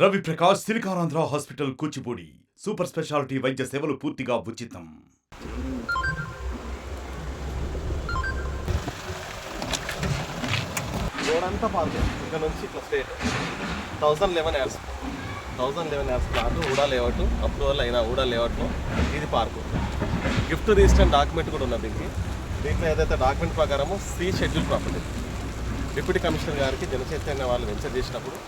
Ravi Prakash Siliconandhra hospital Kuchipudi super speciality వైద్య సేవలు పూర్తిగా ఉచితం. రోడంతా పార్క్ ఇక్కడ నుంచి ఇట్లా straight 1011 yards plot UDA layout approval అయిన ఊడా లేఅవుట్లో ఇది పార్కు. గిఫ్ట్ రిజిస్టర్ డాక్యుమెంట్ కూడా ఉన్నది. దీంట్లో ఏదైతే డాక్యుమెంట్ ప్రకారము C schedule property deputy commissioner గారికి జనచైతన్య వాళ్ళు వెంచర్ చేసినప్పుడు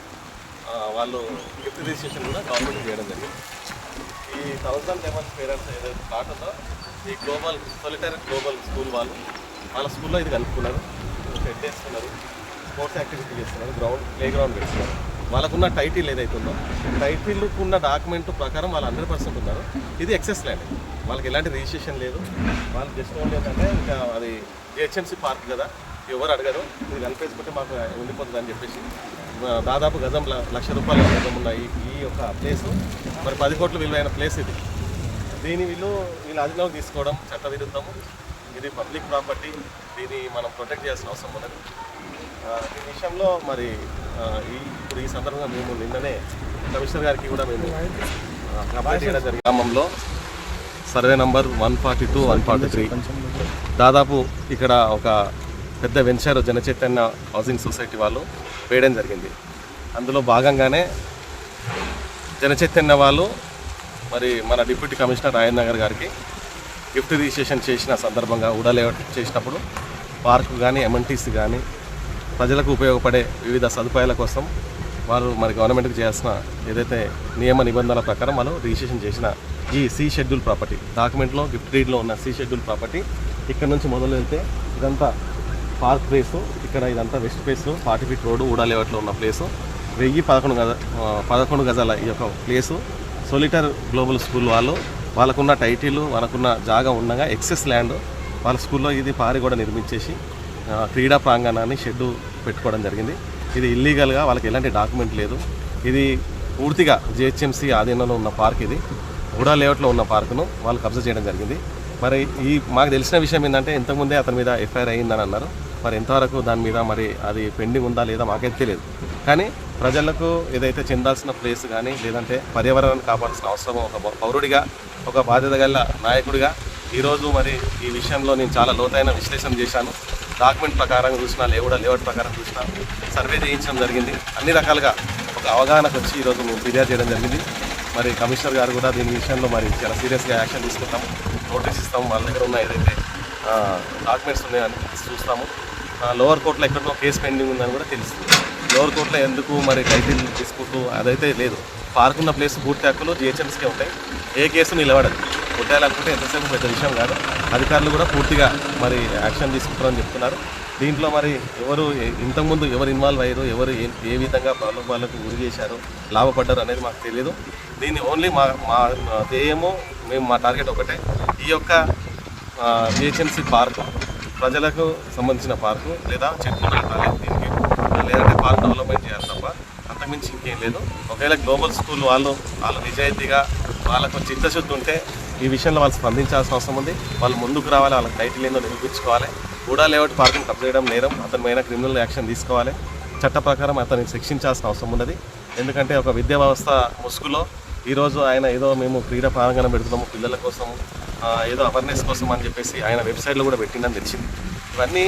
వాళ్ళు గిఫ్ట్ రిజిస్ట్రేషన్ కూడా గవర్నమెంట్ చేయడం జరిగింది. ఈ 1011 పేరెంట్స్ ఏదైతే ప్లాట్ ఉందో ఈ సోలిటరీ గ్లోబల్ స్కూల్ వాళ్ళ స్కూల్లో ఇది కలుపుకున్నారు, షెడ్ వేసుకున్నారు, స్పోర్ట్స్ యాక్టివిటీ చేస్తున్నారు, ప్లే గ్రౌండ్ పెడుతున్నారు. వాళ్ళకున్న టైటిల్ ఏదైతే ఉందో టైటిల్కున్న డాక్యుమెంట్ ప్రకారం వాళ్ళు 100% ఉన్నారు. ఇది ఎక్సెస్ ల్యాండ్, వాళ్ళకి ఎలాంటి రిజిస్ట్రేషన్ లేదు. వాళ్ళు జస్ట్ ఓన్లీ ఏంటంటే ఇంకా అది జిహెచ్ఎంసీ పార్క్ కదా, ఎవరు అడగరు, ఇది కలిపేసుకుంటే మాకు ఉండిపోతుంది అని చెప్పేసి దాదాపు గజం ₹1,00,000 గజం ఉన్న ఈ యొక్క ప్లేసు మరి 10 కోట్ల విలువైన ప్లేస్ ఇది. దీని వీళ్ళు అధికారం తీసుకోవడం చట్టవిరుద్ధము. ఇది పబ్లిక్ ప్రాపర్టీ, దీన్ని మనం ప్రొటెక్ట్ చేయాల్సిన అవసరం ఉన్నది. ఈ విషయంలో మరి ఇప్పుడు ఈ సందర్భంగా మేము నిన్ననే కమిషనర్ గారికి కూడా మేము కంప్లైంట్ చేయడం జరిగింది. గ్రామంలో సర్వే నంబర్ 142, 143 దాదాపు ఇక్కడ ఒక పెద్ద వెంచర్ జనచైతన్య హౌసింగ్ సొసైటీ వాళ్ళు వేయడం జరిగింది. అందులో భాగంగానే జనచైతన్య వాళ్ళు మరి మన డిప్యూటీ కమిషనర్ రాయన్ నగర్ గారికి గిఫ్ట్ రిజిస్ట్రేషన్ చేసిన సందర్భంగా ఊడా లేఅవుట్ చేసినప్పుడు పార్కు కానీ ఎంఎన్టీసీ కానీ ప్రజలకు ఉపయోగపడే వివిధ సదుపాయాల కోసం వారు మరి గవర్నమెంట్కి చేయాల్సిన ఏదైతే నియమ నిబంధనల ప్రకారం వాళ్ళు రిజిస్ట్రేషన్ చేసిన ఈ సి షెడ్యూల్ ప్రాపర్టీ డాక్యుమెంట్లో గిఫ్ట్ డీడ్లో ఉన్న సి షెడ్యూల్ ప్రాపర్టీ ఇక్కడ నుంచి మొదలు వెళ్తే ఇదంతా పార్క్ ప్లేసు, ఇక్కడ ఇదంతా వెస్ట్ ప్లేసు, 40 ఫీట్ రోడ్డు ఊడా లేఅవుట్లో ఉన్న ప్లేసు, 1111 గజాల ఈ యొక్క ప్లేసు సోలిటర్ గ్లోబల్ స్కూల్ వాళ్ళకున్న టైటిల్ వాళ్ళకున్న జాగా ఉండగా ఎక్సెస్ ల్యాండ్ వాళ్ళ స్కూల్లో ఇది పారి కూడా నిర్మించేసి క్రీడా ప్రాంగణాన్ని షెడ్డు పెట్టుకోవడం జరిగింది. ఇది ఇల్లీగల్గా, వాళ్ళకి ఎలాంటి డాక్యుమెంట్ లేదు. ఇది పూర్తిగా జిహెచ్ఎంసీ ఆధీనంలో ఉన్న పార్క్. ఇది ఊడా లేఅవుట్లో ఉన్న పార్కును వాళ్ళు కబ్జా చేయడం జరిగింది. మరి మాకు తెలిసిన విషయం ఏంటంటే ఇంతకుముందే అతని మీద ఎఫ్ఐఆర్ అయ్యిందని అన్నారు. మరి ఎంతవరకు దాని మీద మరి అది పెండింగ్ ఉందా లేదా మాకైతే తెలియదు. కానీ ప్రజలకు ఏదైతే చెందాల్సిన ప్లేస్ కానీ లేదంటే పర్యావరణాన్ని కాపాడాల్సిన అవసరం ఒక పౌరుడిగా, ఒక బాధ్యత గల నాయకుడిగా ఈరోజు మరి ఈ విషయంలో నేను చాలా లోతైన విశ్లేషణ చేశాను. డాక్యుమెంట్ ప్రకారం చూసినా, లేఅవుట్ ప్రకారం చూసినా, సర్వే చేయించడం జరిగింది. అన్ని రకాలుగా ఒక అవగాహనకు వచ్చి ఈరోజు మేము ఫిర్యాదు చేయడం జరిగింది. మరి కమిషనర్ గారు కూడా దీని విషయంలో మరి చాలా సీరియస్గా యాక్షన్ తీసుకుంటాము, నోటీస్ ఇస్తాము. వాళ్ళ దగ్గర ఉన్న ఏదైతే డాక్యుమెంట్స్ ఉన్నాయని చూస్తాము. లోవర్ కోర్టులో ఎక్కడో కేసు పెండింగ్ ఉందని కూడా తెలుస్తుంది. లోవర్ కోర్టులో ఎందుకు మరి టైటిల్ తీసుకుంటూ అదైతే లేదు. పార్క్ ఉన్న ప్లేస్ పూర్తి హక్కులు జిహెచ్ఎంసీకే ఉంటాయి. ఏ కేసు నిలబడదు. కొట్టాలనుకుంటే ఎంతసేపు పెద్ద విషయం కాదు. అధికారులు కూడా పూర్తిగా మరి యాక్షన్ తీసుకుంటారని చెప్తున్నారు. దీంట్లో మరి ఇంతకుముందు ఎవరు ఇన్వాల్వ్ అయ్యారు, ఎవరు ఏ విధంగా వాళ్ళకు గురి చేశారు, లాభపడ్డారు అనేది మాకు తెలియదు. దీన్ని ఓన్లీ మా ధ్యేయము, మా టార్గెట్ ఒకటే, ఈ యొక్క జిహెచ్ఎంసీ పార్కు ప్రజలకు సంబంధించిన పార్కు లేదా చెట్లు నాటాలి దీనికి, లేదంటే పార్క్ డెవలప్మెంట్ చేయాలి తప్ప అంతకుమించి ఇంకేం లేదు. ఒకవేళ గ్లోబల్ స్కూల్ వాళ్ళు నిజాయితీగా వాళ్ళకు చిత్తశుద్ధి ఉంటే ఈ విషయంలో వాళ్ళు స్పందించాల్సిన అవసరం ఉంది. వాళ్ళు ముందుకు రావాలి, వాళ్ళకి టైటిల్ ఏందో నిరూపించుకోవాలి. ఊడా లేఅవుట్ పార్కును కబ్జా చేయడం నేరం, అతని పైన క్రిమినల్ యాక్షన్ తీసుకోవాలి. చట్ట ప్రకారం అతన్ని శిక్షించాల్సిన అవసరం ఉన్నది. ఎందుకంటే ఒక విద్యా వ్యవస్థ ముసుగులో ఈరోజు ఆయన ఏదో మేము క్రీడా ప్రాంగణం పెడుతున్నాము పిల్లల కోసము, ఏదో అవేర్నెస్ కోసం అని చెప్పేసి ఆయన వెబ్సైట్లో కూడా పెట్టిందని తెలిసింది. ఇవన్నీ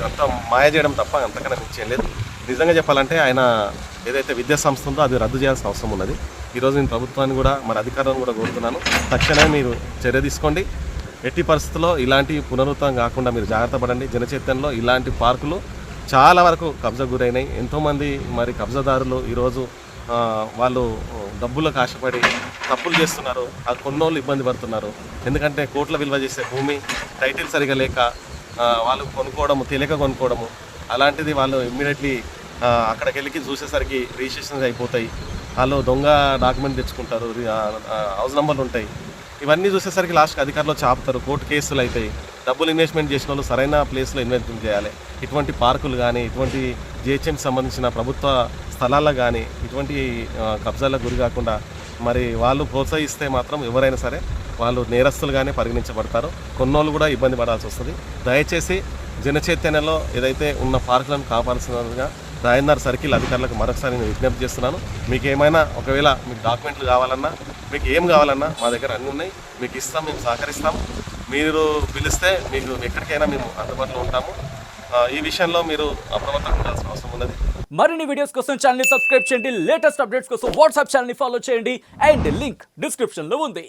అంతా మాయ చేయడం తప్ప అంతకన్నా మించేం లేదు. నిజంగా చెప్పాలంటే ఆయన ఏదైతే విద్యా సంస్థ ఉందో అది రద్దు చేయాల్సిన అవసరం ఉన్నది. ఈరోజు నేను ప్రభుత్వాన్ని కూడా మరి అధికారులను కూడా కోరుతున్నాను, తక్షణమే మీరు చర్య తీసుకోండి. ఎట్టి పరిస్థితుల్లో ఇలాంటి పునరుద్ధరణ కాకుండా మీరు జాగ్రత్త పడండి. జనచైతన్యంలో ఇలాంటి పార్కులు చాలా వరకు కబ్జా గురైనాయి. ఎంతోమంది మరి కబ్జాదారులు ఈరోజు వాళ్ళు డబ్బులకు ఆశపడి తప్పులు చేస్తున్నారు. అది కొన్నోళ్ళు ఇబ్బంది పడుతున్నారు. ఎందుకంటే కోట్ల విలువ చేసే భూమి టైటిల్ సరిగా లేక వాళ్ళు కొనుక్కోవడము, తెలియక కొనుక్కోవడము, అలాంటిది వాళ్ళు ఇమ్మీడియట్లీ అక్కడికి వెళ్ళి చూసేసరికి రిజిస్ట్రేషన్స్ అయిపోతాయి. వాళ్ళు దొంగ డాక్యుమెంట్ తెచ్చుకుంటారు, హౌస్ నెంబర్లు ఉంటాయి. ఇవన్నీ చూసేసరికి లాస్ట్కి అధికారులు చాపుతారు, కోర్టు కేసులు అవుతాయి. డబ్బులు ఇన్వెస్ట్మెంట్ చేసిన వాళ్ళు సరైన ప్లేస్లో ఇన్వెస్ట్మెంట్ చేయాలి. ఇటువంటి పార్కులు కానీ, ఇటువంటి జిహెచ్ఎంకి సంబంధించిన ప్రభుత్వ స్థలాల్లో కానీ ఇటువంటి కబ్జాలకు గురి కాకుండా మరి వాళ్ళు ప్రోత్సహిస్తే మాత్రం ఎవరైనా సరే వాళ్ళు నేరస్తులుగానే పరిగణించబడతారు. కొన్నోళ్ళు కూడా ఇబ్బంది పడాల్సి వస్తుంది. దయచేసి జనచైతన్యంలో ఏదైతే ఉన్న పార్కులను కాపాడాల్సిందిగా రాయన్నర్ సర్కిల్ అధికారులకు మరొకసారి నేను విజ్ఞప్తి చేస్తున్నాను. మీకు ఏమైనా ఒకవేళ మీకు డాక్యుమెంట్లు కావాలన్నా, మీకు ఏం కావాలన్నా మా దగ్గర అన్నీ ఉన్నాయి, మీకు ఇస్తాం, మేము సహకరిస్తాం. మీరు పిలిస్తే మీకు ఎక్కడికైనా మేము అందుబాటులో ఉంటాము. ఈ విషయంలో మీరు అప్రమత్తంగా ఉండాల్సిన అవసరం ఉన్నది. మరిన్ని వీడియోస్ కోసం ఛానల్ ని సబ్స్క్రైబ్ చేయండి, లేటెస్ట్ అప్డేట్స్ కోసం వాట్సాప్ ఛానల్ ని ఫాలో చేయండి అండ్ లింక్ డిస్క్రిప్షన్ లో ఉంది.